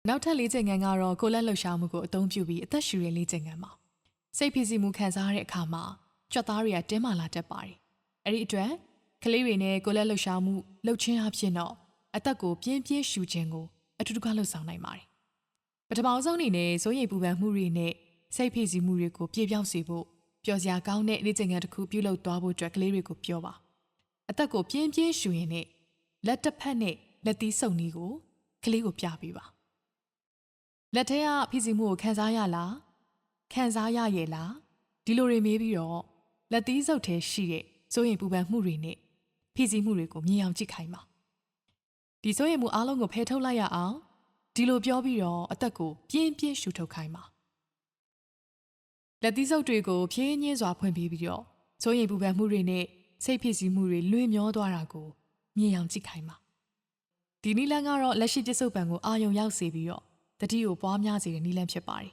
နောက်ထပ်လေးချိန်ငံကတော့ကိုလက်လှုပ်ရှားမှုကိုအသုံးပြုပြီးအသက်ရှူတဲ့လေးချိန်ငံမှာစိတ်ဖိစီးမှုခံစားရတဲ့အခါမှာကြွက်သားတွေကတင်းမာလာတတ်ပါတယ်။အဲ့ဒီအတွက်ကလေးတွေနဲ့ကိုလက်လှုပ်ရှားမှုလှုပ်ချင်းအဖြစ်တော့အသက်ကိုပြင်းပြင်းရှူခြင်းကိုအထူးတကားလှုပ်ဆောင်နိုင်ပါတယ်။ပထမဆုံးအနေနဲ့စိုးရိမ်ပူပန်မှုတွေနဲ့စိတ်ဖိစီးမှုတွေကိုပြေပြောင်းစေဖို့ပျော်စရာကောင်းတဲ့လေးချိန်ငံတစ်ခုပြုလုပ်သွားဖို့အတွက်ကလေးတွေကိုပြောပါ။အသက်ကိုပြင်းပြင်းရှူရင်နဲ့လက်တစ်ဖက်နဲ့လက်သီးစုပ်နည်းကိုကလေးကိုပြပေးပါလက်ထဲကဖိစီးမှုကိုခံစားရလားခံစားရရဲ့လားဒီလိုတွေမေးပြီးတော့လက်သီးစုပ်ထဲရှိတဲ့စိုးရိမ်ပူပန်မှုတွေနဲ့ဖိစီးမှုတွေကိုမြင်အောင်ကြည့်ခိုင်းပါဒီစိုးရိမ်မှုအလုံးကိုဖယ်ထုတ်လိုက်ရအောင်ဒီလိုပြောပြီးတော့အသက်ကိုပြင်းပြင်းရှူထုတ်ခိုင်းပါလက်သီးစုပ်တွေကိုဖြည်းညင်းစွာဖွင့်ပြီးတော့စိုးရိမ်ပူပန်မှုတွေနဲ့စိတ်ဖိစီးမှုတွေလွှဲမျောသွားတာကိုမြင်အောင်ကြည့်ခိုင်းပါဒီနည်းလမ်းကတော့လက်ရှိပြစ္ဆုတ်ပံကိုအာယုံရောက်စေပြီးတော့တတိကိုပွားများစေတဲ့နည်းလမ်းဖြစ်ပါတယ်